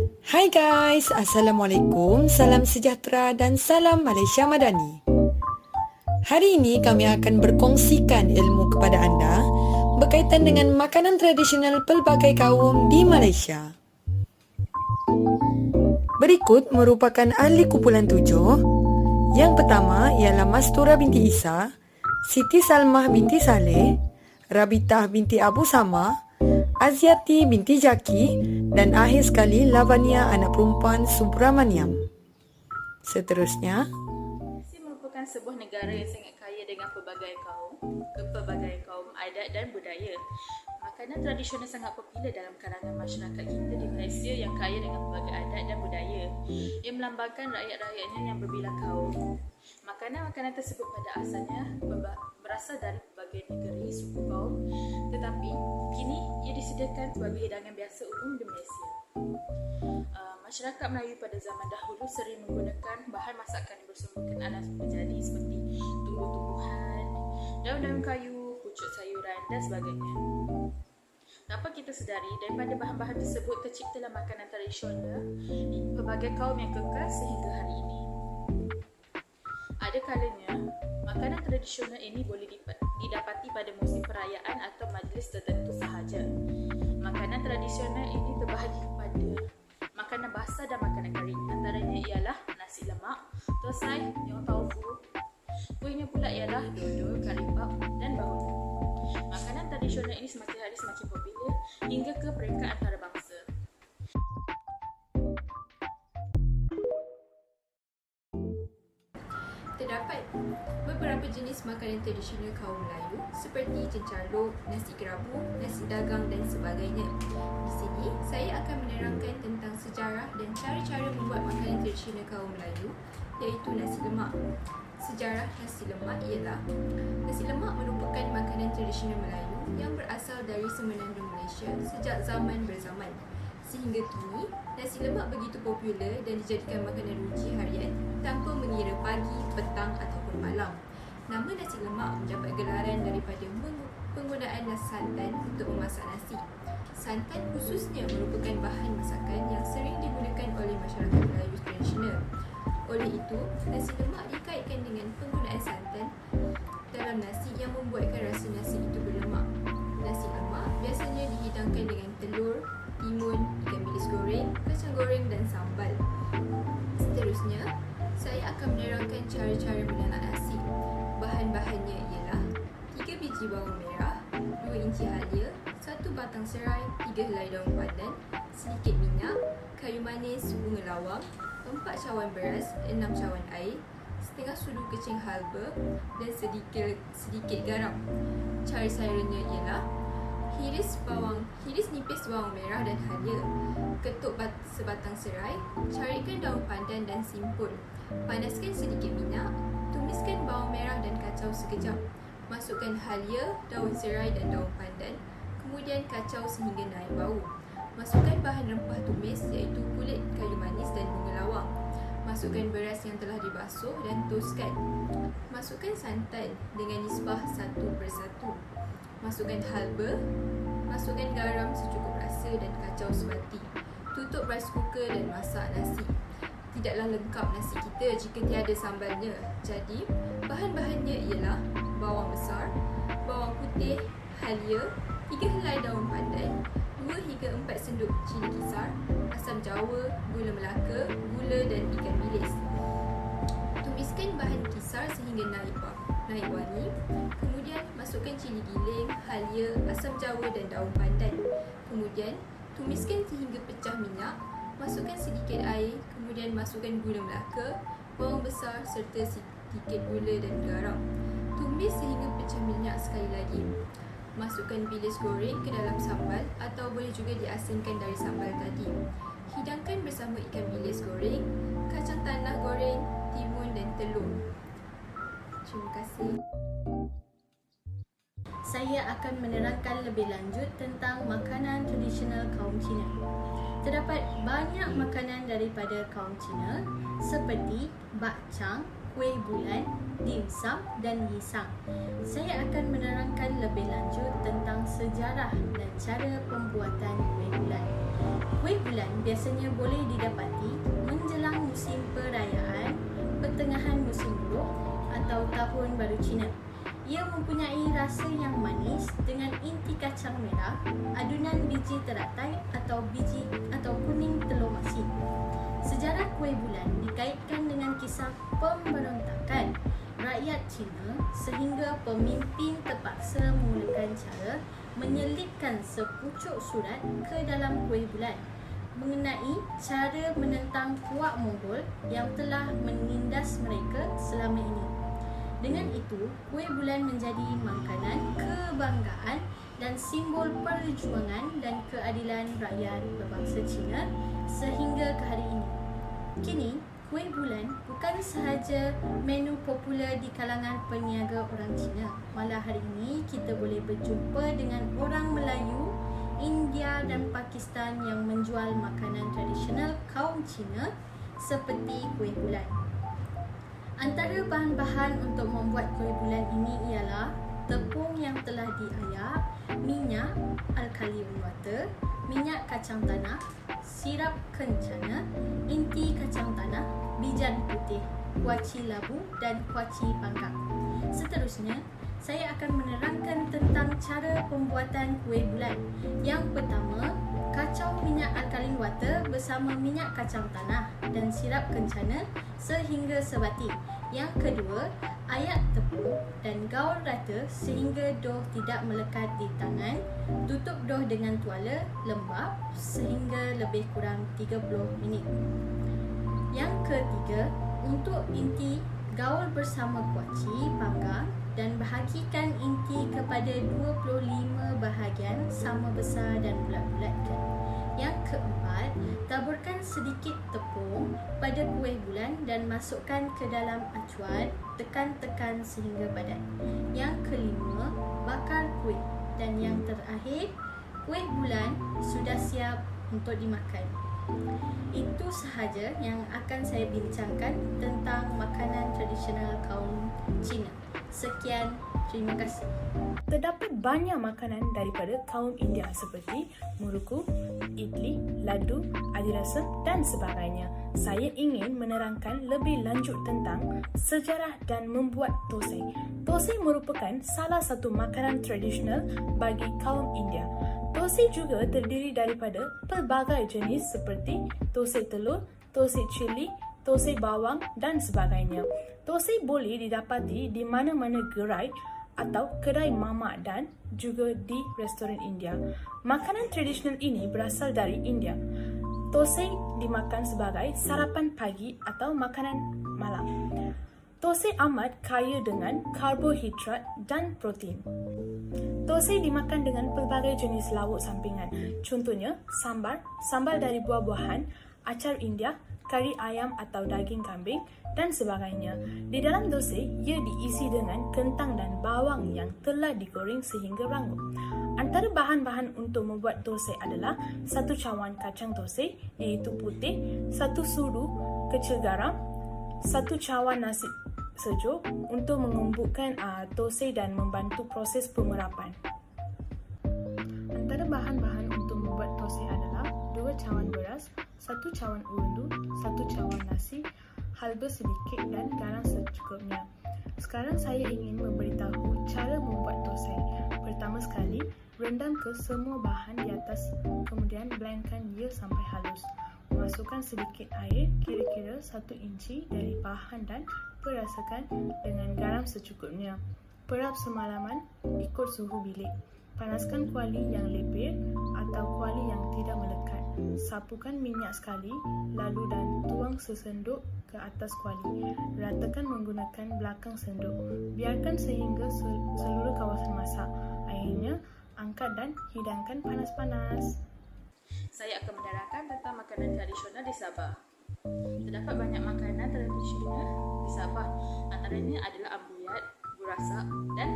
Hai guys, Assalamualaikum, salam sejahtera dan salam Malaysia Madani. Hari ini kami akan berkongsikan ilmu kepada anda berkaitan dengan makanan tradisional pelbagai kaum di Malaysia. Berikut merupakan ahli kumpulan 7. Yang pertama ialah Mastura binti Isa, Siti Salmah binti Saleh, Rabitah binti Abu Sama, Aziati binti Jaki dan akhir sekali Lavania anak perempuan Subramaniam. Seterusnya, Malaysia merupakan sebuah negara yang sangat kaya dengan pelbagai kaum adat dan budaya. Makanan tradisional sangat popular dalam kalangan masyarakat kita di Malaysia yang kaya dengan pelbagai adat dan budaya yang melambangkan rakyat-rakyatnya yang berbilang kaum. Makanan-makanan tersebut pada asalnya berasal dari pelbagai negeri, suku kaum, tetapi kini ia disediakan sebagai hidangan biasa umum di Malaysia. Masyarakat Melayu pada zaman dahulu sering menggunakan bahan masakan yang bersumberkan alam menjadi seperti tumbuh-tumbuhan, daun-daun kayu, pucuk sayuran dan sebagainya. Dapat kita sedari daripada bahan-bahan tersebut terciptalah makanan tradisional di pelbagai kaum yang kekal sehingga hari ini. Ada kalanya, makanan tradisional ini boleh didapati pada musim perayaan atau majlis tertentu sahaja. Makanan tradisional ini terbahagi kepada makanan basah dan makanan kering. Antaranya ialah nasi lemak, tosai, nyonya taufu. Kuihnya pula ialah dodol, kari bab dan bahulu. Makanan tradisional ini semakin hari semakin popular hingga ke peringkat antarabangsa. Terdapat beberapa jenis makanan tradisional kaum Melayu seperti cencaluk, nasi kerabu, nasi dagang dan sebagainya. Di sini, saya akan menerangkan tentang sejarah dan cara-cara membuat makanan tradisional kaum Melayu, iaitu nasi lemak. Sejarah nasi lemak ialah nasi lemak merupakan makanan tradisional Melayu yang berasal dari semenandung Malaysia sejak zaman berzaman. Sehingga kini, nasi lemak begitu popular dan dijadikan makanan ruji harian tanpa mengira pagi, petang ataupun malam. Nama nasi lemak mendapat gelaran daripada penggunaan santan untuk memasak nasi. Santan khususnya merupakan bahan masakan yang sering digunakan oleh masyarakat Melayu tradisional. Oleh itu, nasi lemak dikaitkan dengan penggunaan santan dalam nasi yang membuatkan rasa nasi itu berlemak. Nasi lemak biasanya dihidangkan dengan telur, timun, ikan bilis goreng, kacang goreng dan sambal. Seterusnya, saya akan menerangkan cara-cara menanak nasi. Bahan-bahannya ialah 3 biji bawang merah, 2 inci halia, 1 batang serai, 3 helai daun pandan, sedikit minyak, kayu manis, bunga lawang, 4 cawan beras, 6 cawan air, setengah sudu kecing halba dan sedikit garam. Cara caranya ialah hiris nipis bawang merah dan halia, ketuk sebatang serai, carikan daun pandan dan simpul. Panaskan sedikit minyak, tumiskan bawang merah dan kacau sekejap. Masukkan halia, daun serai dan daun pandan, kemudian kacau sehingga naik bau. Masukkan bahan rempah tumis iaitu kulit kayu manis dan bunga lawang. Masukkan beras yang telah dibasuh dan toskan. Masukkan santan dengan nisbah 1/1. Masukkan halba, masukkan garam secukup rasa dan kacau sebati. Tutup rice cooker dan masak nasi. Tidaklah lengkap nasi kita jika tiada sambalnya. Jadi, bahan-bahannya ialah bawang besar, bawang putih, halia, 3 helai daun pandan, 2 hingga 4 senduk cili kisar, asam jawa, gula melaka, gula dan ikan bilis. Tumiskan bahan kisar sehingga naik wangi. Kemudian masukkan cili giling, halia, asam jawa dan daun pandan. Kemudian tumiskan sehingga pecah minyak. Masukkan sedikit air, kemudian masukkan gula melaka, bawang besar serta sedikit gula dan garam. Tumis sehingga pecah minyak sekali lagi. Masukkan bilis goreng ke dalam sambal atau boleh juga diasinkan dari sambal tadi. Hidangkan bersama ikan bilis goreng, kacang tanah goreng, timun dan telur. Terima kasih. Saya akan menerangkan lebih lanjut tentang makanan tradisional kaum Cina. Terdapat banyak makanan daripada kaum Cina seperti bakcang, kuih bulan, dimsum dan yisang. Saya akan menerangkan lebih lanjut tentang sejarah dan cara pembuatan kuih bulan. Kuih bulan biasanya boleh didapati menjelang musim perayaan, pertengahan musim buruk atau Tahun Baru Cina. Ia mempunyai rasa yang manis dengan inti kacang merah, adunan biji teratai atau kuning telur masin. Sejarah kuih bulan dikaitkan dengan kisah pemberontakan rakyat Cina sehingga pemimpin terpaksa menggunakan cara menyelipkan sepucuk surat ke dalam kuih bulan mengenai cara menentang puak Monggol yang telah menindas mereka selama ini. Dengan itu, kuih bulan menjadi makanan kebanggaan dan simbol perjuangan dan keadilan rakyat berbangsa Cina sehingga ke hari ini. Kini, kuih bulan bukan sahaja menu popular di kalangan peniaga orang Cina. Malah hari ini kita boleh berjumpa dengan orang Melayu, India dan Pakistan yang menjual makanan tradisional kaum Cina seperti kuih bulan. Antara bahan-bahan untuk membuat kuih bulan ini ialah tepung yang telah diayak, minyak alkali water, minyak kacang tanah, sirap kencana, inti kacang tanah, bijan putih, kuaci labu dan kuaci panggang. Seterusnya, saya akan menerangkan tentang cara pembuatan kuih bulan. Yang pertama, kacau minyak alkalin water bersama minyak kacang tanah dan sirap kencana sehingga sebati. Yang kedua, ayak tepung dan gaul rata sehingga dough tidak melekat di tangan. Tutup dough dengan tuala lembap sehingga lebih kurang 30 minit. Yang ketiga, untuk inti, gaul bersama kuaci panggang dan bahagikan inti kepada 25 bahagian sama besar dan bulat-bulatkan. Yang keempat, taburkan sedikit tepung pada kuih bulan dan masukkan ke dalam acuan, tekan-tekan sehingga padat. Yang kelima, bakar kuih. Dan yang terakhir, kuih bulan sudah siap untuk dimakan. Itu sahaja yang akan saya bincangkan tentang makanan tradisional kaum Cina. Sekian, terima kasih. Terdapat banyak makanan daripada kaum India seperti muruku, idli, ladu, adirasam dan sebagainya. Saya ingin menerangkan lebih lanjut tentang sejarah dan membuat thosai. Thosai merupakan salah satu makanan tradisional bagi kaum India. Thosai juga terdiri daripada pelbagai jenis seperti thosai telur, thosai cili, thosai bawang dan sebagainya. Thosai boleh didapati di mana-mana gerai atau kedai mamak dan juga di restoran India. Makanan tradisional ini berasal dari India. Thosai dimakan sebagai sarapan pagi atau makanan malam. Thosai amat kaya dengan karbohidrat dan protein. Thosai dimakan dengan pelbagai jenis lauk sampingan. Contohnya, sambal dari buah-buahan, acar India, kari ayam atau daging kambing dan sebagainya. Di dalam thosai, ia diisi dengan kentang dan bawang yang telah digoreng sehingga rangup. Antara bahan-bahan untuk membuat thosai adalah 1 cawan kacang thosai iaitu putih, 1 sudu kecil garam, 1 cawan nasi sejuk untuk mengumpulkan thosai dan membantu proses pemerapan. Antara bahan-bahan untuk membuat thosai adalah 2 cawan beras, 1 cawan undu, 1 cawan nasi, halba sedikit dan garam secukupnya. Sekarang saya ingin memberitahu cara membuat thosai. Pertama sekali, rendam ke semua bahan di atas, kemudian blendkan ia sampai halus. Masukkan sedikit air, kira-kira 1 inci dari bahan dan perasakan dengan garam secukupnya. Perap semalaman ikut suhu bilik. Panaskan kuali yang lepir atau kuali yang tidak melekat. Sapukan minyak sekali, lalu dan tuang sesendok ke atas kuali. Ratakan menggunakan belakang sendok. Biarkan sehingga seluruh kawasan masak. Akhirnya, angkat dan hidangkan panas-panas. Saya akan menerangkan tentang makanan tradisional di Sabah. Terdapat banyak makanan tradisional di Sabah. Antaranya adalah ambuyat, burasak dan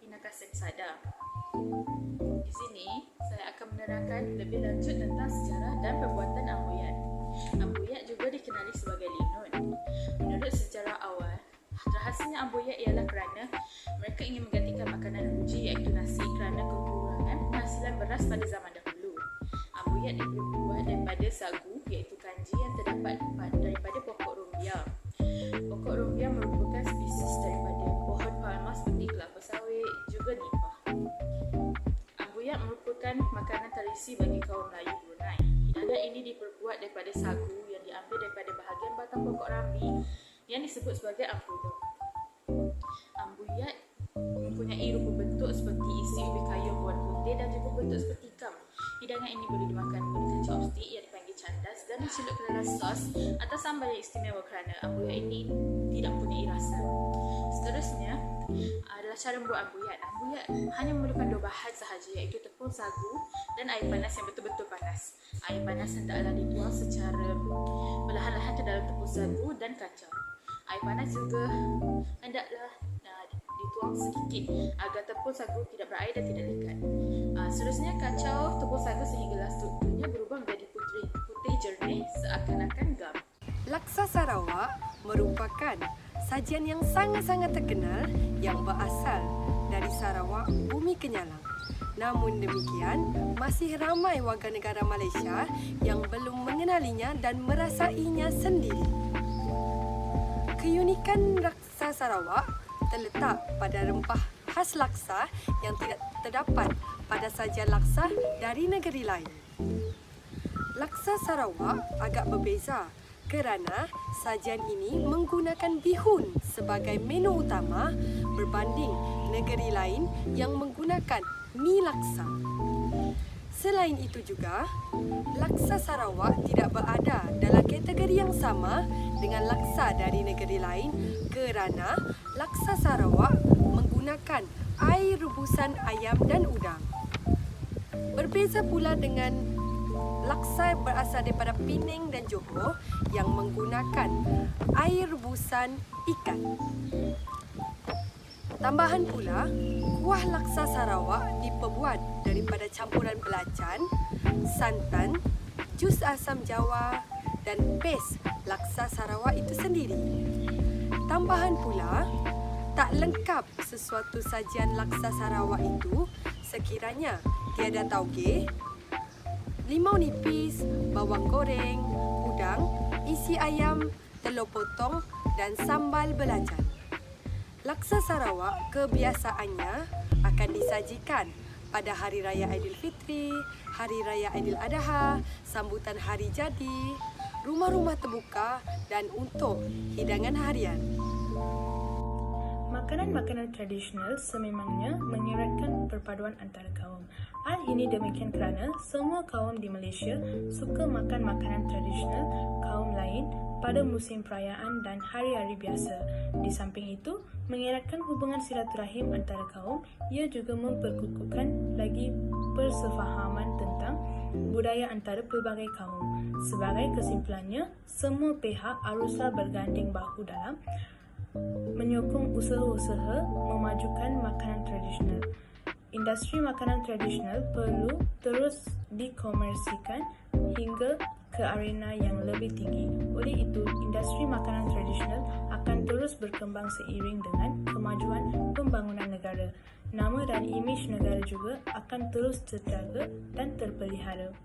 pinakasen sada. Di sini, saya akan menerangkan lebih lanjut tentang sejarah dan pembuatan ambuyat. Ambuyat juga dikenali sebagai linun. Menurut sejarah awal, rahasianya Ambuyat ialah kerana mereka ingin menggantikan makanan ruji iaitu nasi kerana kekurangan penghasilan beras pada zaman dahulu. Ambuyat dibuat daripada sagu iaitu kanji yang terdapat daripada pokok rumbia. Pokok rumbia merupakan spesies daripada pohon palma seperti kelapa sawit juga nipah. Ambuyat merupakan makanan tradisi bagi kaum Melayu Brunei. Hidangan ini diperbuat daripada sagu yang diambil daripada bahagian batang pokok rambi yang disebut sebagai ampudo. Ambuyat mempunyai rupa bentuk seperti isi ubi kayu buat putih dan juga bentuk seperti ikam. Hidangan ini boleh dimakan menggunakan chopstick yang dipanggil candas dan dicelup ke dalam sos atau sambal yang istimewa kerana ambuyat ini tidak mempunyai rasa. Seterusnya adalah cara membuat ambuyat. Ambuyat hanya memerlukan 2 bahan sahaja iaitu tepung sagu dan air panas yang betul-betul panas. Air panas hendaklah dituang secara perlahan-lahan ke dalam tepung sagu dan kacau. Air panas juga hendaklah dituang sedikit agar tepung sagu tidak berair dan tidak lekat. Seterusnya kacau tepung sagu sehinggalah strukturnya berubah menjadi putih jernih seakan-akan gam. Laksa Sarawak merupakan sajian yang sangat-sangat terkenal yang berasal dari Sarawak, Bumi Kenyalang. Namun demikian, masih ramai warga negara Malaysia yang belum mengenalinya dan merasainya sendiri. Keunikan laksa Sarawak terletak pada rempah khas laksa yang tidak terdapat pada sajian laksa dari negeri lain. Laksa Sarawak agak berbeza kerana sajian ini menggunakan bihun sebagai menu utama berbanding negeri lain yang menggunakan mi laksa. Selain itu juga, laksa Sarawak tidak berada dalam kategori yang sama dengan laksa dari negeri lain kerana laksa Sarawak menggunakan air rebusan ayam dan udang. Berbeza pula dengan laksa berasal daripada Penang dan Johor yang menggunakan air rebusan ikan. Tambahan pula, kuah laksa Sarawak diperbuat daripada campuran belacan, santan, jus asam jawa dan pes laksa Sarawak itu sendiri. Tambahan pula, tak lengkap sesuatu sajian laksa Sarawak itu sekiranya tiada tauge, limau nipis, bawang goreng, udang, isi ayam, telur potong dan sambal belacan. Laksa Sarawak kebiasaannya akan disajikan pada Hari Raya Aidilfitri, Hari Raya Aidiladha, sambutan Hari Jadi, rumah-rumah terbuka dan untuk hidangan harian. Makanan-makanan tradisional sememangnya menyeratkan perpaduan antara kaum. Hal ini demikian kerana semua kaum di Malaysia suka makan makanan tradisional kaum lain pada musim perayaan dan hari-hari biasa. Di samping itu, mengeratkan hubungan silaturahim antara kaum, ia juga memperkukuhkan lagi persefahaman tentang budaya antara pelbagai kaum. Sebagai kesimpulannya, semua pihak haruslah berganding bahu dalam menyokong usaha-usaha memajukan makanan tradisional. Industri makanan tradisional perlu terus dikomersikan hingga ke arena yang lebih tinggi. Oleh itu, industri makanan tradisional akan terus berkembang seiring dengan kemajuan pembangunan negara. Nama dan imej negara juga akan terus terjaga dan terpelihara.